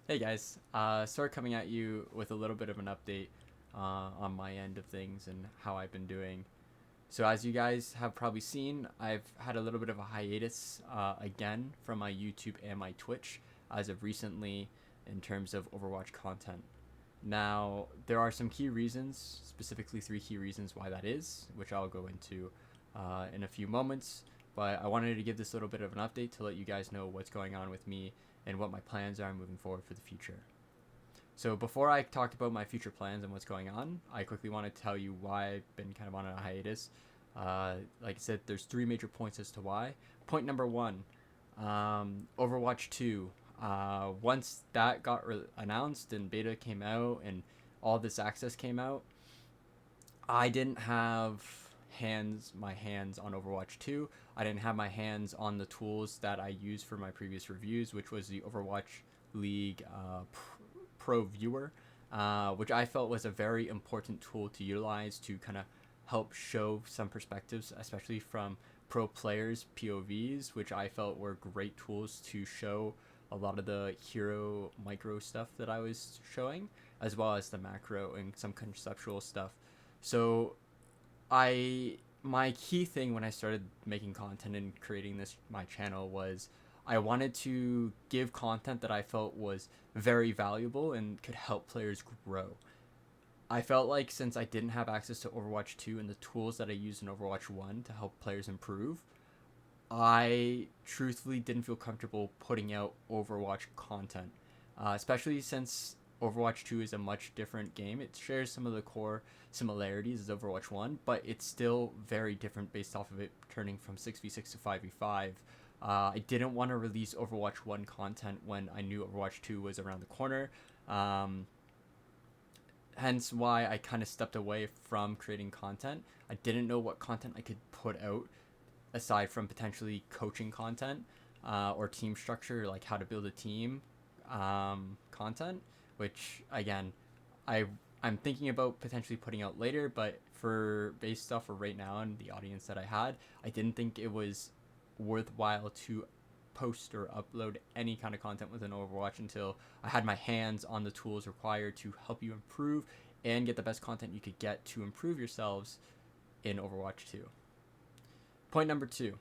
Hey guys, sorry coming at you with a little bit of an update on my end of things and how I've been doing. So as you guys have probably seen, I've had a little bit of a hiatus again from my YouTube and my Twitch as of recently in terms of Overwatch content. Now, there are some key reasons, specifically three key reasons why that is, which I'll go into in a few moments. But I wanted to give this little bit of an update to let you guys know what's going on with me and what my plans are moving forward for the future. So before I talked about my future plans and what's going on, I quickly want to tell you why I've been kind of on a hiatus. Like I said, there's three major points as to why. Point number one, Overwatch 2. Once that got announced and beta came out and all this access came out, I didn't have my hands on Overwatch 2. I didn't have my hands on the tools that I used for my previous reviews, which was the Overwatch League Pro Viewer, which I felt was a very important tool to utilize to kind of help show some perspectives, especially from pro players' POVs, which I felt were great tools to show a lot of the hero micro stuff that I was showing, as well as the macro and some conceptual stuff. So my key thing when I started making content and creating this my channel was I wanted to give content that I felt was very valuable and could help players grow. I felt like since I didn't have access to Overwatch 2 and the tools that I used in Overwatch 1 to help players improve, I truthfully didn't feel comfortable putting out Overwatch content, especially since Overwatch 2 is a much different game. It shares some of the core similarities as Overwatch 1, but it's still very different based off of it turning from 6v6 to 5v5. I didn't want to release Overwatch 1 content when I knew Overwatch 2 was around the corner. Um, Hence why I kind of stepped away from creating content. I didn't know what content I could put out aside from potentially coaching content or team structure, like how to build a team content, which again, I I'm thinking about potentially putting out later, but for based off of right now and the audience that I had, I didn't think it was worthwhile to post or upload any kind of content within Overwatch until I had my hands on the tools required to help you improve and get the best content you could get to improve yourselves in Overwatch 2. Point number two,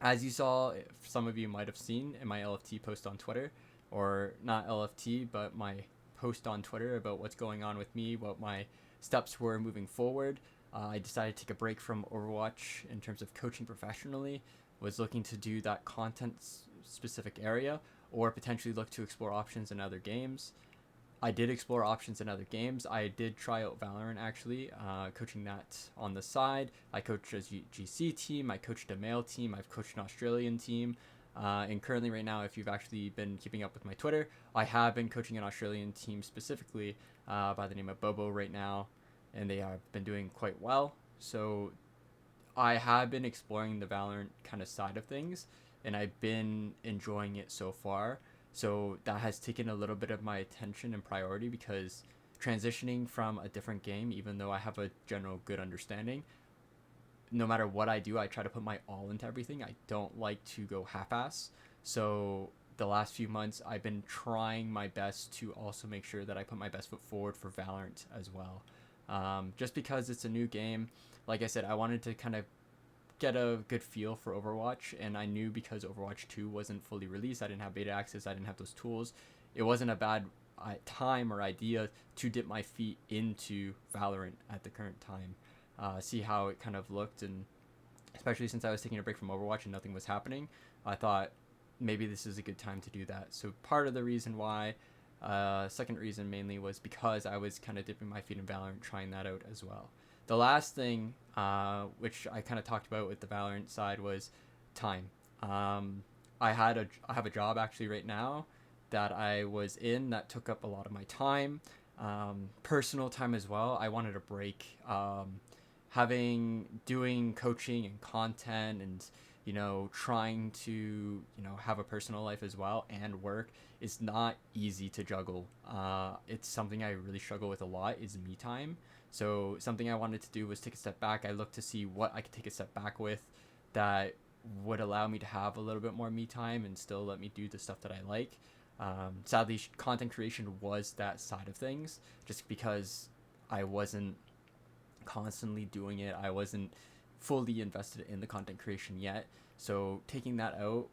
as you saw, some of you might have seen in my LFT post on Twitter, or not LFT, but my post on Twitter about what's going on with me, what my steps were moving forward. I decided to take a break from Overwatch in terms of coaching professionally, was looking to do that content specific area, or potentially look to explore options in other games. I did explore options in other games. I did try out Valorant actually, coaching that on the side. I coached a GC team. I coached a male team. I've coached an Australian team. And currently, right now, if you've actually been keeping up with my Twitter, I have been coaching an Australian team specifically by the name of Bobo right now, and they have been doing quite well. So I have been exploring the Valorant kind of side of things, and I've been enjoying it so far. So that has taken a little bit of my attention and priority because transitioning from a different game, even though I have a general good understanding, no matter what I do, I try to put my all into everything. I don't like to go half-ass. So the last few months, I've been trying my best to also make sure that I put my best foot forward for Valorant as well. Just because it's a new game, like I said, I wanted to kind of get a good feel for Overwatch, and I knew because Overwatch 2 wasn't fully released, I didn't have beta access, I didn't have those tools. It wasn't a bad time or idea to dip my feet into Valorant at the current time, see how it kind of looked, and especially since I was taking a break from Overwatch and nothing was happening, I thought maybe this is a good time to do that. So part of the reason why, second reason mainly, was because I was kind of dipping my feet in Valorant, trying that out as well. The last thing, which I kind of talked about with the Valorant side, was time. I have a job actually right now that I was in that took up a lot of my time, personal time as well. I wanted a break. Having doing coaching and content and trying to have a personal life as well and work is not easy to juggle. It's something I really struggle with a lot is me time. So something I wanted to do was take a step back. I looked to see what I could take a step back with that would allow me to have a little bit more me time and still let me do the stuff that I like. Sadly, content creation was that side of things, just because I wasn't constantly doing it. I wasn't fully invested in the content creation yet. So taking that out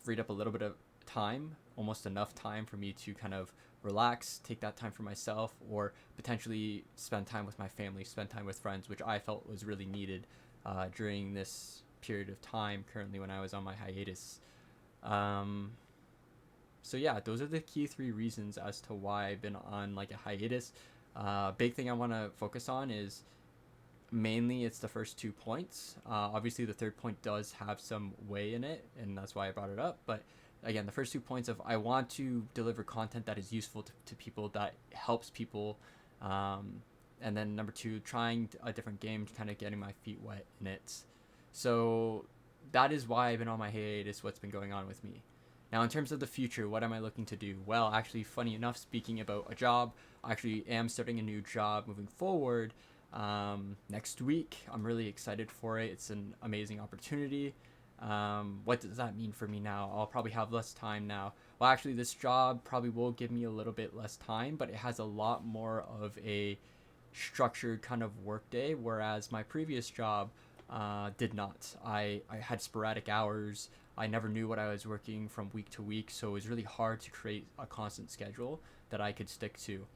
freed up a little bit of time, almost enough time for me to kind of relax, take that time for myself, or potentially spend time with my family, spend time with friends, which I felt was really needed during this period of time currently when I was on my hiatus. Um, so yeah, those are the key three reasons as to why I've been on like a hiatus. Big thing I want to focus on is mainly it's the first 2 points. Obviously, the third point does have some way in it, and that's why I brought it up. But again, the first 2 points of I want to deliver content that is useful to people, that helps people. And then number two, trying a different game, kind of getting my feet wet in it. So that is why I've been on my hiatus, what's been going on with me. Now, in terms of the future, what am I looking to do? Well, actually, funny enough, speaking about a job, I actually am starting a new job moving forward next week. I'm really excited for it. It's an amazing opportunity. What does that mean for me now? I'll probably have less time now. Well, actually, this job probably will give me a little bit less time, but it has a lot more of a structured kind of work day, whereas my previous job did not. I had sporadic hours. I never knew what I was working from week to week, so it was really hard to create a constant schedule that I could stick to.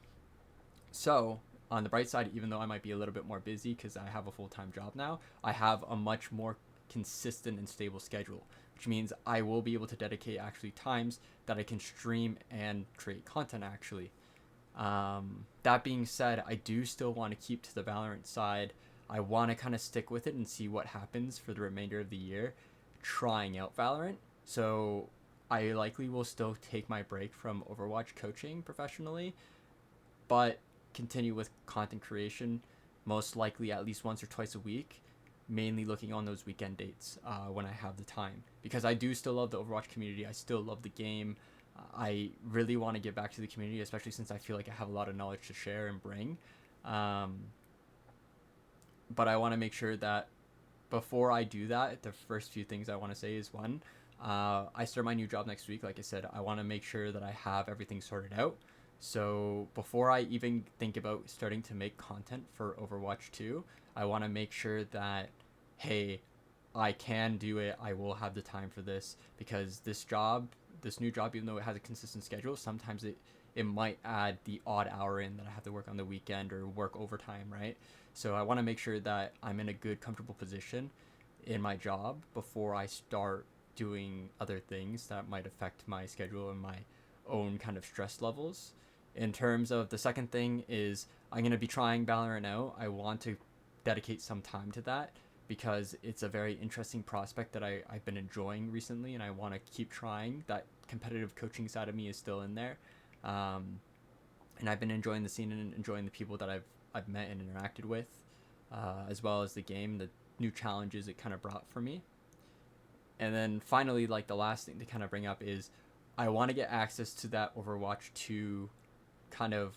So, on the bright side, even though I might be a little bit more busy because I have a full-time job now, I have a much more consistent and stable schedule, which means I will be able to dedicate actually times that I can stream and create content actually. That being said, I do still want to keep to the Valorant side. I want to kind of stick with it and see what happens for the remainder of the year, trying out Valorant. So I likely will still take my break from Overwatch coaching professionally, but continue with content creation, most likely at least once or twice a week, mainly looking on those weekend dates when I have the time. Because I do still love the Overwatch community. I still love the game. I really want to give back to the community, especially since I feel like I have a lot of knowledge to share and bring. But I want to make sure that before I do that, the first few things I want to say is one, I start my new job next week. Like I said, I want to make sure that I have everything sorted out. So before I even think about starting to make content for Overwatch 2, I want to make sure that, hey, I can do it. I will have the time for this, because this new job, even though it has a consistent schedule, sometimes it might add the odd hour in that I have to work on the weekend or work overtime, right? So I want to make sure that I'm in a good, comfortable position in my job before I start doing other things that might affect my schedule and my own kind of stress levels. In terms of the second thing is I'm going to be trying Valorant out. I want to dedicate some time to that because it's a very interesting prospect that I've been enjoying recently, and I want to keep trying. That competitive coaching side of me is still in there. And I've been enjoying the scene and enjoying the people that I've met and interacted with, as well as the game, the new challenges it kind of brought for me. And then finally, like the last thing to kind of bring up is I want to get access to that Overwatch 2 kind of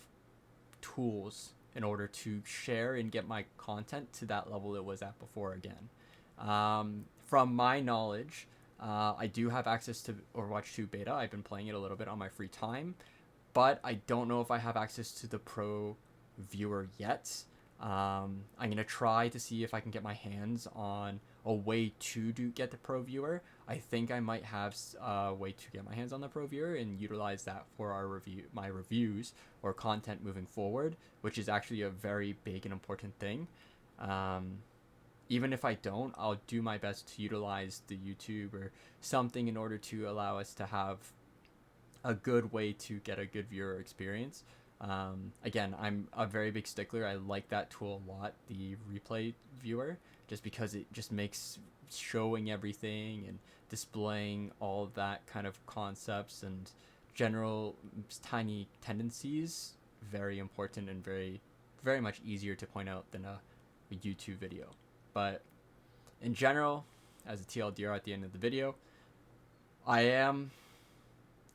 tools in order to share and get my content to that level it was at before again. From my knowledge, I do have access to Overwatch 2 beta. I've been playing it a little bit on my free time, but I don't know if I have access to the pro viewer yet. I'm going to try to see if I can get my hands on a way to get the pro viewer. I think I might have a way to get my hands on the pro viewer and utilize that for my reviews or content moving forward, which is actually a very big and important thing. Even if I don't, I'll do my best to utilize the YouTube or something in order to allow us to have a good way to get a good viewer experience. Again, I'm a very big stickler. I like that tool a lot, the replay viewer, just because it just makes showing everything and displaying all of that kind of concepts and general tiny tendencies very important and very, very much easier to point out than a YouTube video. But in general, as a TLDR at the end of the video,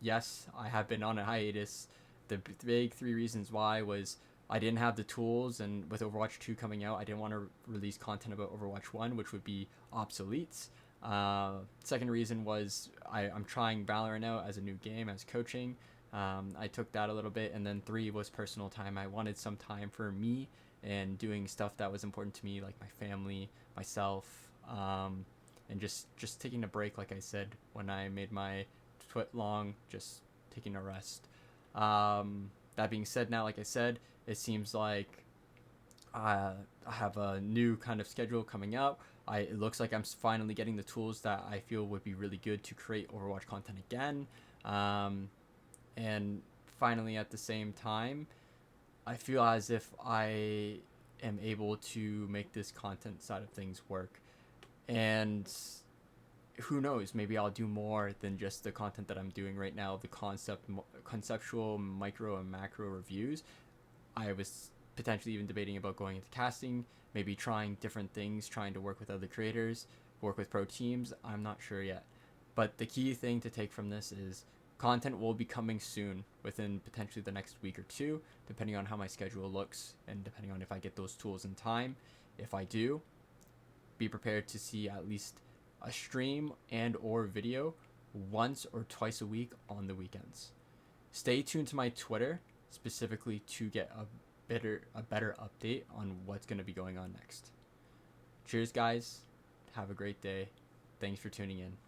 yes, I have been on a hiatus. The big three reasons why was I didn't have the tools, and with Overwatch 2 coming out, I didn't want to release content about Overwatch 1, which would be obsolete. Second reason was I'm trying Valorant out as a new game, as coaching. I took that a little bit. And then 3 was personal time. I wanted some time for me and doing stuff that was important to me, like my family, myself, and just taking a break, like I said, when I made my twit long, just taking a rest. That being said, now, like I said, it seems like I have a new kind of schedule coming up. It looks like I'm finally getting the tools that I feel would be really good to create Overwatch content again. And finally, at the same time, I feel as if I am able to make this content side of things work. And who knows, maybe I'll do more than just the content that I'm doing right now, the conceptual micro and macro reviews. I was potentially even debating about going into casting, maybe trying different things, trying to work with other creators, work with pro teams. I'm not sure yet. But the key thing to take from this is content will be coming soon, within potentially the next week or two, depending on how my schedule looks and depending on if I get those tools in time. If I do, be prepared to see at least a stream and or video once or twice a week on the weekends. Stay tuned to my Twitter specifically to get a better update on what's going to be going on next. Cheers, guys. Have a great day. Thanks for tuning in.